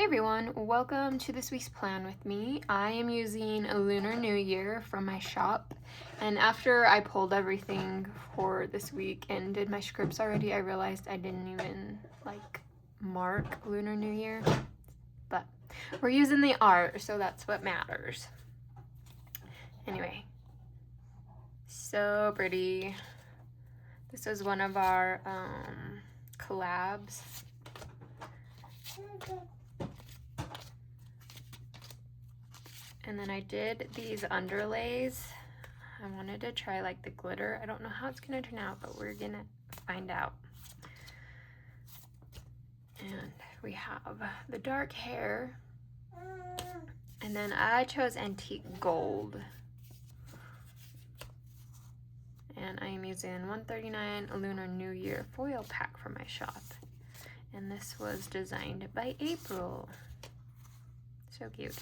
everyone, welcome to this week's plan with me. I am using a Lunar New Year from my shop, and after I pulled everything for this week and did my scripts already, I realized I didn't even mark Lunar New Year, but we're using the art, so that's what matters. Anyway, so pretty. This is one of our collabs. And then I did these underlays. I wanted to try the glitter. I don't know how it's gonna turn out, but we're gonna find out. And we have the dark hair. And then I chose antique gold. And I am using 139 Lunar New Year foil pack from my shop. And this was designed by April. So cute.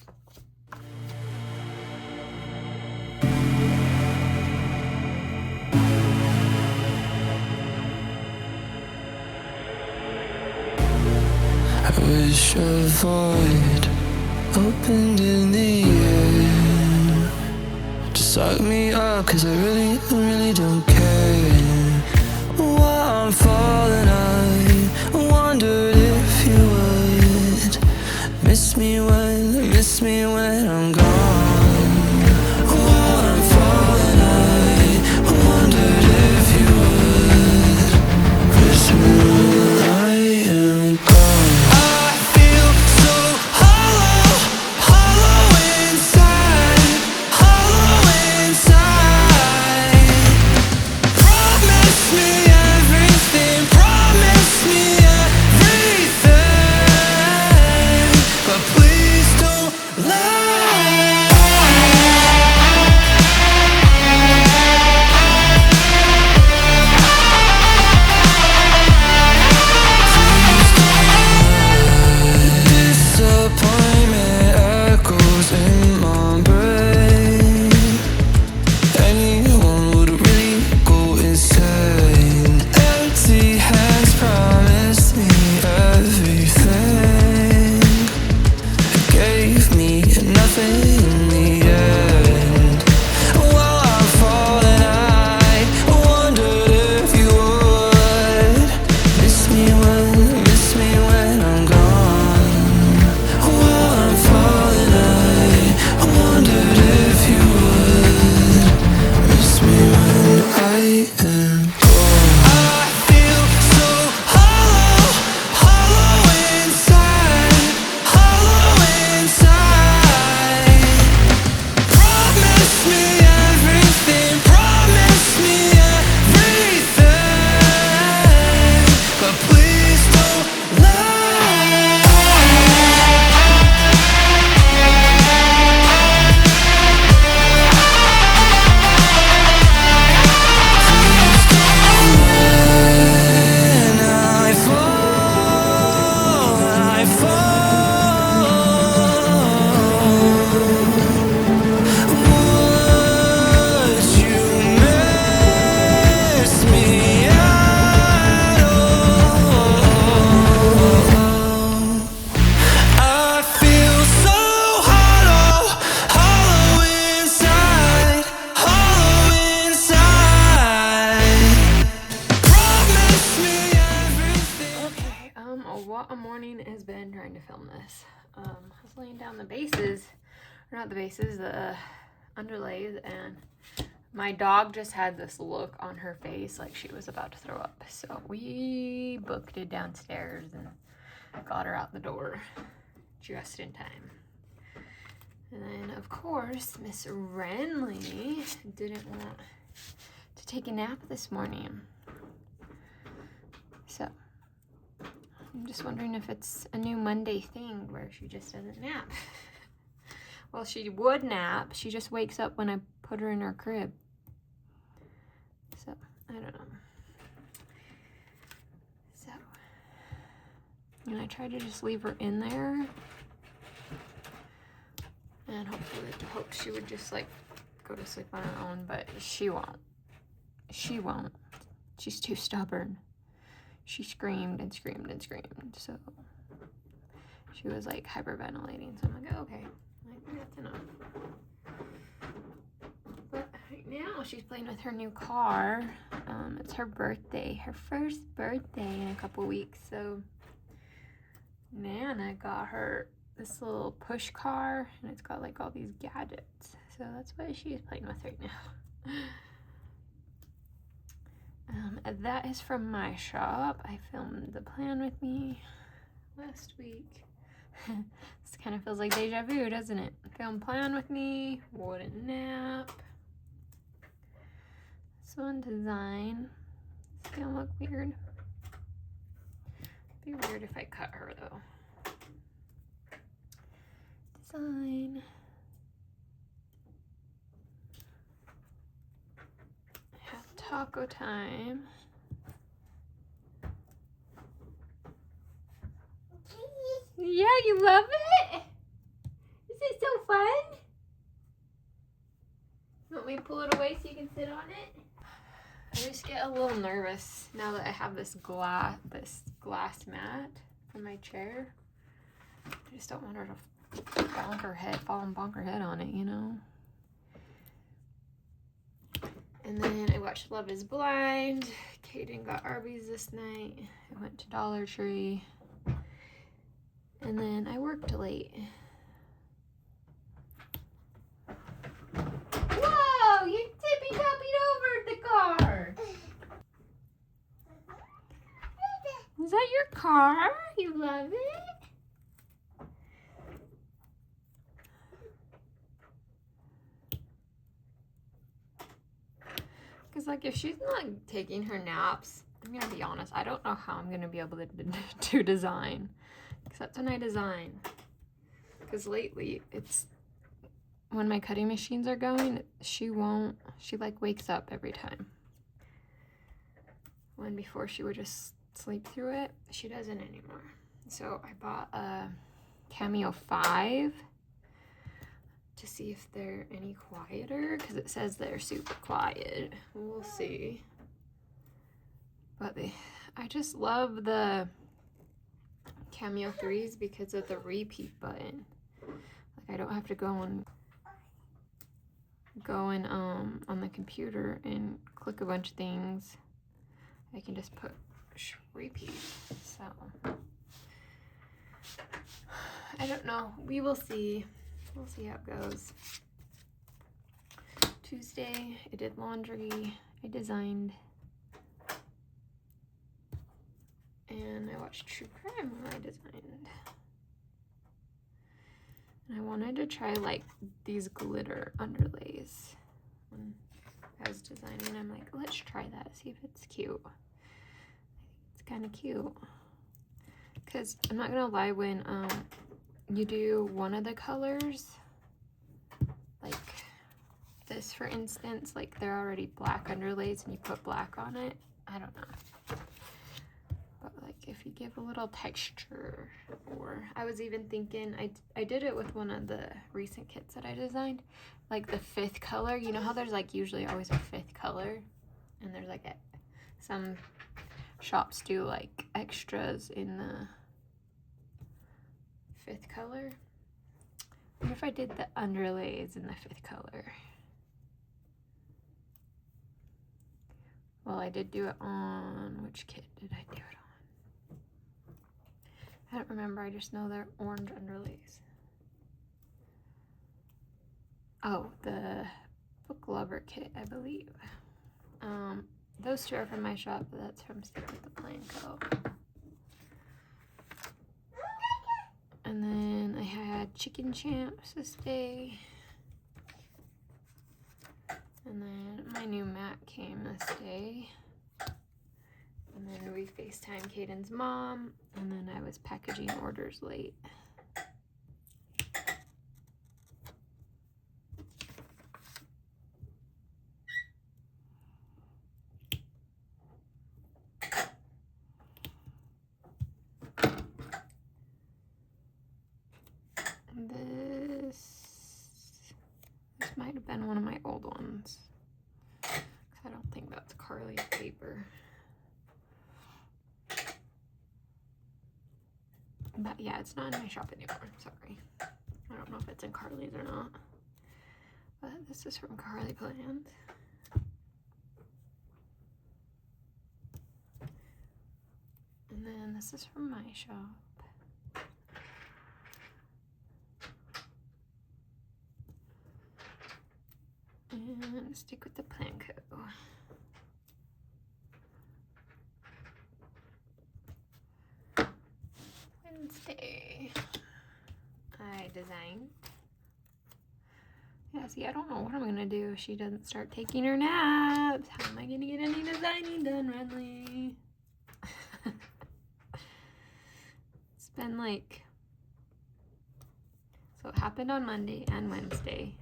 I wish a void opened in the air to suck me up, 'cause I really don't care. While I'm falling, I wondered if you would miss me when I'm gone. While I'm falling, I wondered if you would miss me when I am gone. I feel so hollow inside. Promise me everything, but please don't lie. Disappointment echoes in my brain. Anyone would really go insane. Empty hands promised me everything. Gave me nothing in the end. While I'm falling, I wondered if you would miss me when I'm gone. While I'm falling, I wondered if you would miss me when I am gone. I feel so hollow inside. Promise me everything, but please don't lie. When I fall, would you miss me at all? I feel so hollow inside. Promise me everything. Okay, what a morning has been trying to film this. I was laying down the bases, or not the bases, the underlays, and my dog just had this look on her face like she was about to throw up. So we booked it downstairs and got her out the door just in time. And then, of course, Miss Renly didn't want to take a nap this morning. So I'm just wondering if it's a new Monday thing where she just doesn't nap. Well, she would nap. She just wakes up when I put her in her crib. So, I don't know. So, and I tried to just leave her in there. And hope she would just go to sleep on her own, but she won't. She won't. She's too stubborn. She screamed and screamed and screamed, so she was like hyperventilating. So I'm like, oh, okay, I think that's enough. But right now she's playing with her new car. It's her birthday, her first birthday in a couple weeks. So Nana got her this little push car, and it's got like all these gadgets. So that's what she is playing with right now. That is from my shop. I filmed the plan with me last week. This kind of feels like deja vu, doesn't it? Film plan with me, wooden nap. This one design. It's gonna look weird. It'd be weird if I cut her though. Design. Have taco time. Yeah, you love it? Is it so fun? You want me to pull it away so you can sit on it? I just get a little nervous now that I have this glass mat for my chair. I just don't want her to fall and bonk her head on it, you know? And then I watched Love is Blind. Kaden got Arby's this night. I went to Dollar Tree. And then I worked late. Whoa! You're tippy-topping over the car! Is that your car? You love it? Because, like, if she's not taking her naps, I'm gonna be honest, I don't know how I'm gonna be able to design. Except when I design. Because lately, it's when my cutting machines are going, she like wakes up every time. When before she would just sleep through it, she doesn't anymore. So I bought a Cameo 5 to see if they're any quieter, because it says they're super quiet. We'll see. But I just love the Cameo 3s because of the repeat button. Like, I don't have to go on the computer and click a bunch of things. I can just put repeat. So I don't know. We will see. We'll see how it goes. Tuesday, I did laundry. I designed. And I watched True Crime while I designed. And I wanted to try like these glitter underlays. When I was designing, I'm like, let's try that, see if it's cute. I think it's kind of cute. Because I'm not gonna lie, when you do one of the colors, like this for instance, like they're already black underlays and you put black on it, I don't know. But like if you give a little texture, or I was even thinking, I did it with one of the recent kits that I designed, like the 5th color. You know how there's like usually always a 5th color, and there's like some shops do like extras in the 5th color. What if I did the underlays in the 5th color? Well, I did do it on, which kit did I do it on? I don't remember, I just know they're orange underlays. Oh, the Book Lover kit, I believe. Those two are from my shop, but that's from Stick with the Plan Co. And then I had Chicken Champs this day. And then my new mat came this day. And then we FaceTime Caden's mom. And then I was packaging orders late. This might have been one of my old ones. I don't think that's Carly's paper. But yeah, it's not in my shop anymore. Sorry. I don't know if it's in Carly's or not. But this is from Carly Plans. And then this is from my shop. And stick with the Plan Co. Wednesday. I designed. Yeah, see, I don't know what I'm gonna do if she doesn't start taking her naps. How am I gonna get any designing done, Renly? It's been like, so it happened on Monday and Wednesday,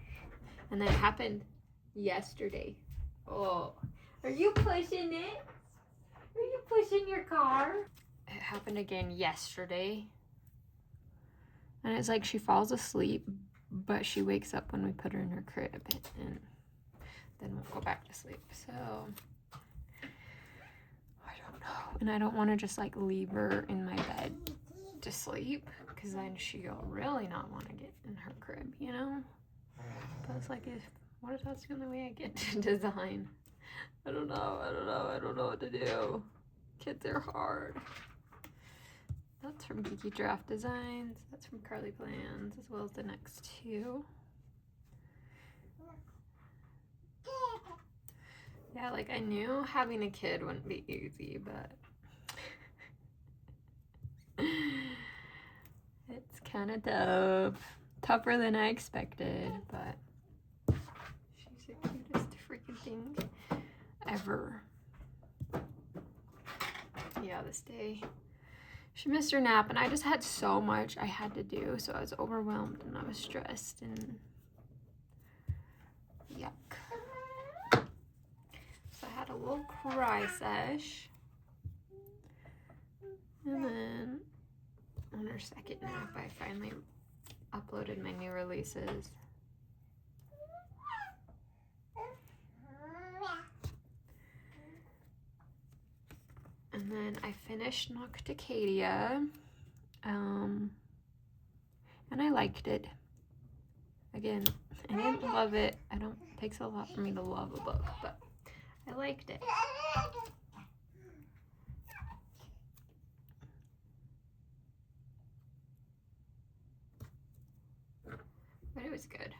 and then it happened yesterday. Oh, are you pushing it? Are you pushing your car? It happened again yesterday, and it's like she falls asleep, but she wakes up when we put her in her crib, and then we'll go back to sleep. So I don't know, and I don't want to just like leave her in my bed to sleep, because then she'll really not want to get in her crib, you know? But it's like, what if that's the only way I get to design? I don't know what to do. Kids are hard. That's from Geeky Draft Designs. That's from Carly Plans, as well as the next two. Yeah, like I knew having a kid wouldn't be easy, but it's kind of tough. Tougher than I expected, but she's the cutest freaking thing ever. Yeah, this day she missed her nap, and I just had so much I had to do, so I was overwhelmed and I was stressed and yuck. So I had a little cry sesh, and then on her second nap I finally uploaded my new releases. And then I finished Nocticadia, and I liked it. Again, I didn't love it. It takes a lot for me to love a book, but I liked it. But it was good.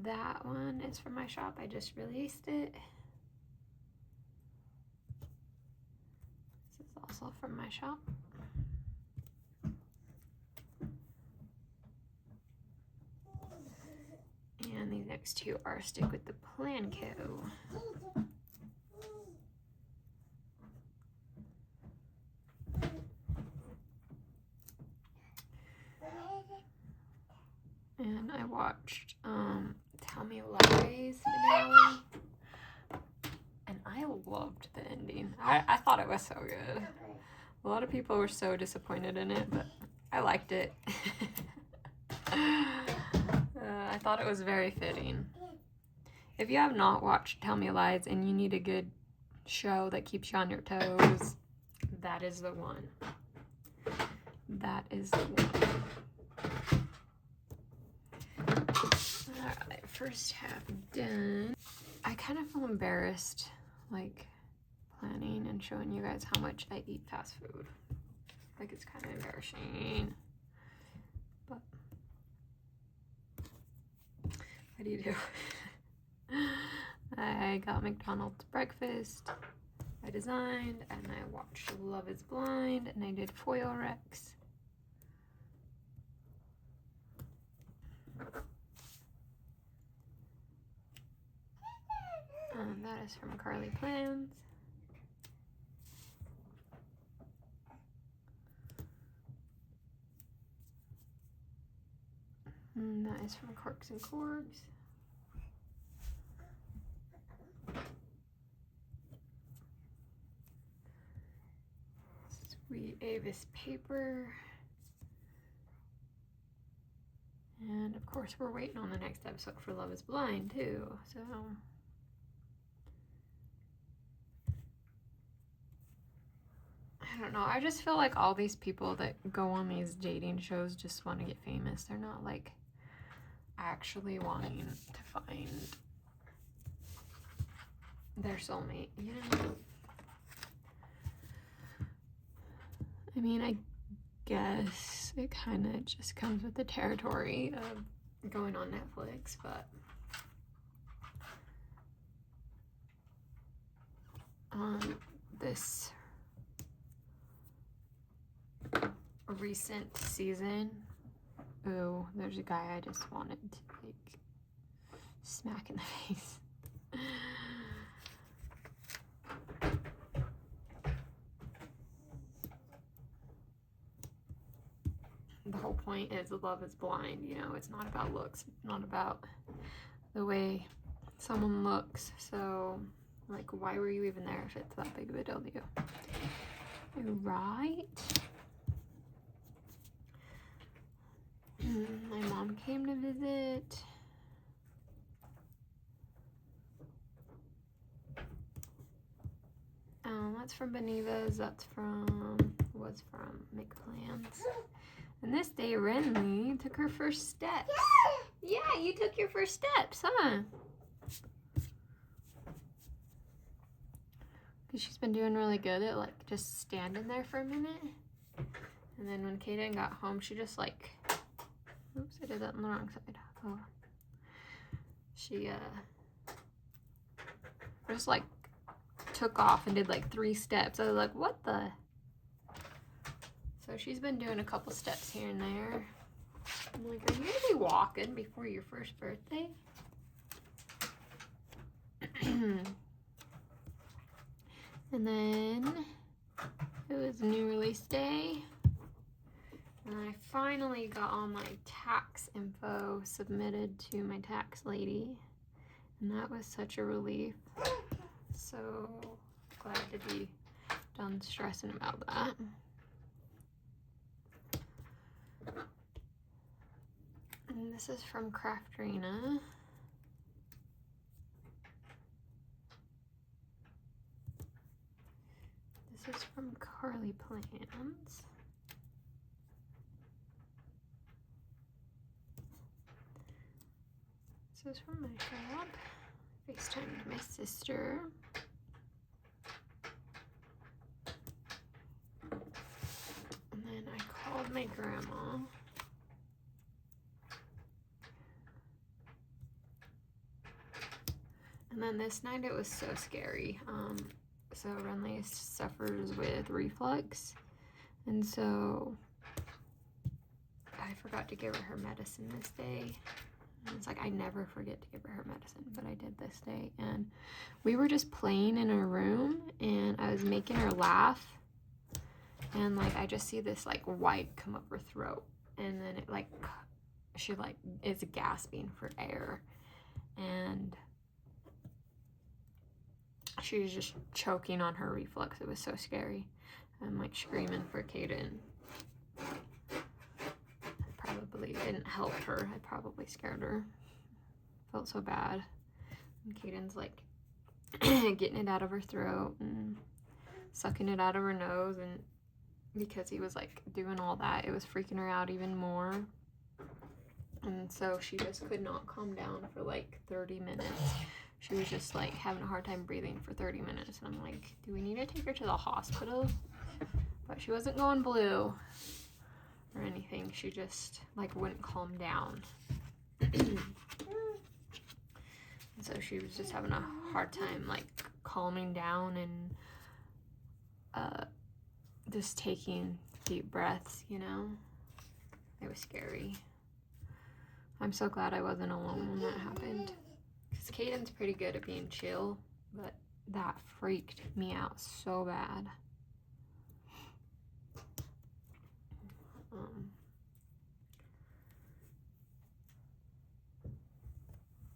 That one is from my shop. I just released it. This is also from my shop. And these next two are Stick with the Plan Co. And I watched Tell Me Lies finale, and I loved the ending. I thought it was so good. A lot of people were so disappointed in it, but I liked it. I thought it was very fitting. If you have not watched Tell Me Lies and you need a good show that keeps you on your toes, that is the one. That is the one. Alright, first half done. I kind of feel embarrassed, like, planning and showing you guys how much I eat fast food. Like, it's kind of embarrassing. But what do you do? I got McDonald's breakfast. I designed, and I watched Love is Blind, and I did foil Rex. That is from Carly Plans. And that is from Corks and Corgs. Sweet Avis paper. And of course we're waiting on the next episode for Love is Blind too, so I don't know. I just feel like all these people that go on these dating shows just want to get famous. They're not like actually wanting to find their soulmate, you know? I mean, I guess it kind of just comes with the territory of going on Netflix, but this recent season, ooh, there's a guy I just wanted to like smack in the face. The whole point is love is blind, you know, it's not about looks, it's not about the way someone looks. So, like, why were you even there if it's that big of a deal to you? Right? My mom came to visit. That's from Beniva's, that's was from McPlans. And this day, Renly took her first steps. Yeah, you took your first steps, huh? Because she's been doing really good at, like, just standing there for a minute. And then when Kaden got home, she just, like, oops, I did that on the wrong side. Oh. She, just, like, took off and did, like, 3 steps. I was like, what the? So she's been doing a couple steps here and there. I'm like, are you gonna be walking before your first birthday? And then it was new release day. And I finally got all my tax info submitted to my tax lady. And that was such a relief. So glad to be done stressing about that. And this is from Crafterina. This is from Carly Plans. This is from my shop. FaceTimed my sister. And then I called my grandma. And then this night it was so scary. So Renly suffers with reflux. And so I forgot to give her medicine this day. And it's like, I never forget to give her medicine, but I did this day. And we were just playing in her room and I was making her laugh. And like, I just see this like white come up her throat. And then it like, she like is gasping for air. And she was just choking on her reflux. It was so scary. I'm like screaming for Kaden. Probably didn't help her. I probably scared her. Felt so bad. And Kaden's like getting it out of her throat and sucking it out of her nose. And because he was like doing all that, it was freaking her out even more. And so she just could not calm down for like 30 minutes. She was just like having a hard time breathing for 30 minutes. And I'm like, do we need to take her to the hospital? But she wasn't going blue or anything. She just like wouldn't calm down. And so she was just having a hard time like calming down and just taking deep breaths, you know? It was scary. I'm so glad I wasn't alone when that happened. Because Kaden's pretty good at being chill, but that freaked me out so bad.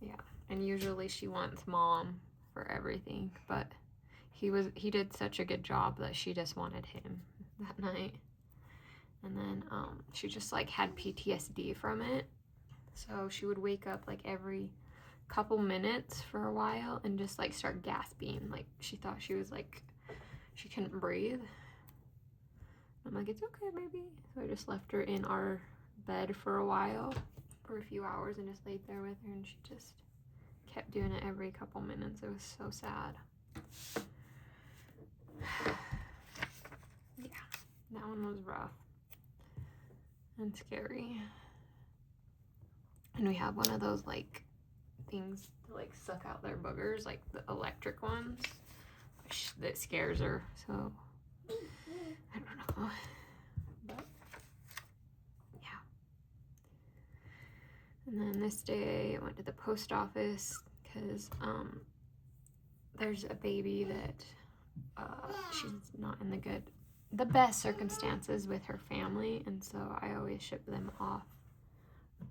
Yeah, and usually she wants mom for everything, but he did such a good job that she just wanted him that night. And then she just like had PTSD from it. So she would wake up like every couple minutes for a while and just like start gasping. Like she thought she was like, she couldn't breathe. I'm like, it's okay, baby. So I just left her in our bed for a while, for a few hours, and just laid there with her, and she just kept doing it every couple minutes. It was so sad. Yeah, that one was rough and scary. And we have one of those like things to like suck out their boogers, like the electric ones, that scares her. So I don't know, but yeah. And then this day I went to the post office because there's a baby that she's not in the best circumstances with her family, and so I always ship them off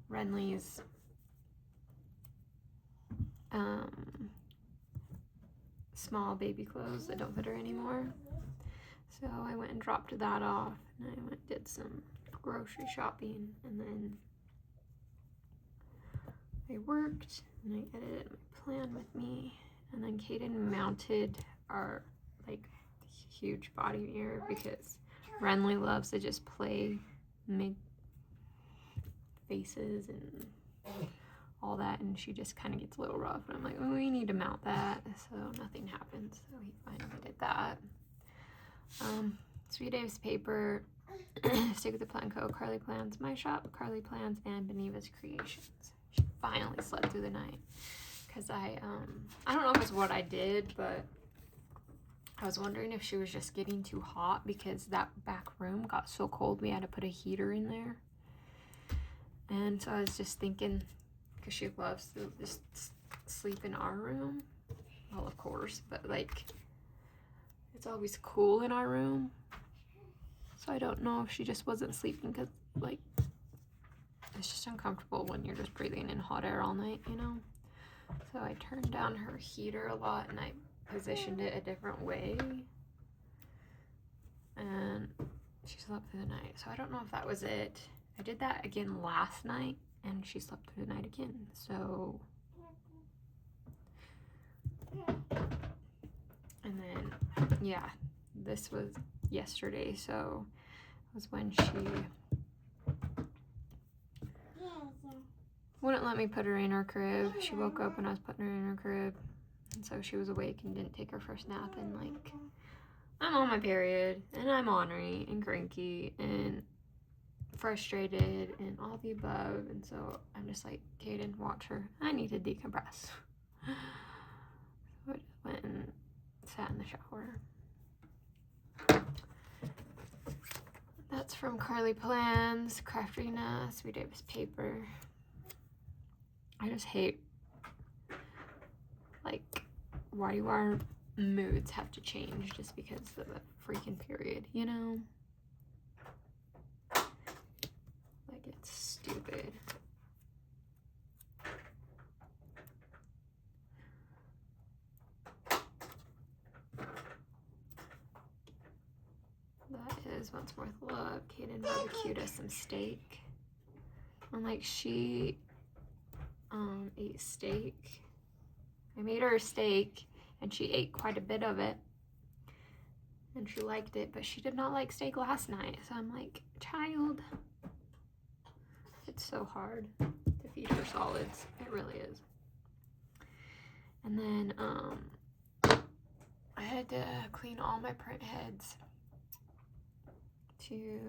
Renly's small baby clothes that don't fit her anymore. So I went and dropped that off, and I went and did some grocery shopping, and then I worked, and I edited my plan with me, and then Kaden mounted our like huge body mirror because Renly loves to just make faces and all that, and she just kind of gets a little rough, and I'm like, oh, we need to mount that, so nothing happens. So he finally did that. Sweet Dave's paper, Stick with the Plan Co., Carly Plans My Shop, Carly Plans, and Beneva's Creations. She finally slept through the night because I don't know if it's what I did, but I was wondering if she was just getting too hot because that back room got so cold we had to put a heater in there. And so I was just thinking, because she loves to just sleep in our room, well, of course, but like it's always cool in our room, so I don't know if she just wasn't sleeping because like it's just uncomfortable when you're just breathing in hot air all night, you know. So I turned down her heater a lot, and I positioned it a different way, and she slept through the night. So I don't know if that was it. I did that again last night, and she slept through the night again. So, and then yeah, this was yesterday, so it was when she wouldn't let me put her in her crib. She woke up when I was putting her in her crib, and so she was awake and didn't take her first nap, and like I'm on my period, and I'm ornery and cranky and frustrated and all the above, and so I'm just like, Kaden, watch her, I need to decompress. So I just went and sat in the shower. That's from Carly Plans, Crafterina, Sweet Davis Paper. I just hate, like, why do our moods have to change just because of the freaking period, you know? Like, it's stupid. That is Once More with Love. Kaden barbecued us some steak. And like she ate steak. I made her a steak and she ate quite a bit of it. And she liked it, but she did not like steak last night. So I'm like, child, it's so hard to feed her solids. It really is. And then I had to clean all my print heads to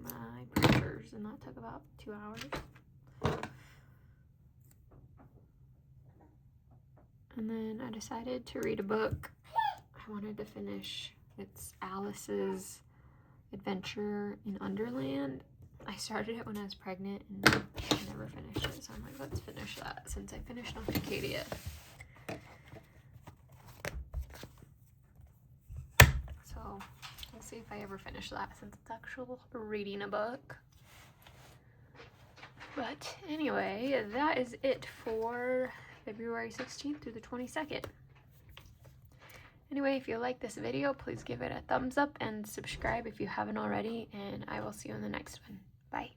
my printers, and that took about 2 hours. And then I decided to read a book. I wanted to finish. It's Alice's Adventure in Underland. I started it when I was pregnant and I never finished it, so I'm like, let's finish that since I finished Not Acadia. So we'll see if I ever finish that since it's actual reading a book. But anyway, that is it for February 16th through the 22nd. Anyway, if you like this video, please give it a thumbs up and subscribe if you haven't already, and I will see you in the next one. Bye.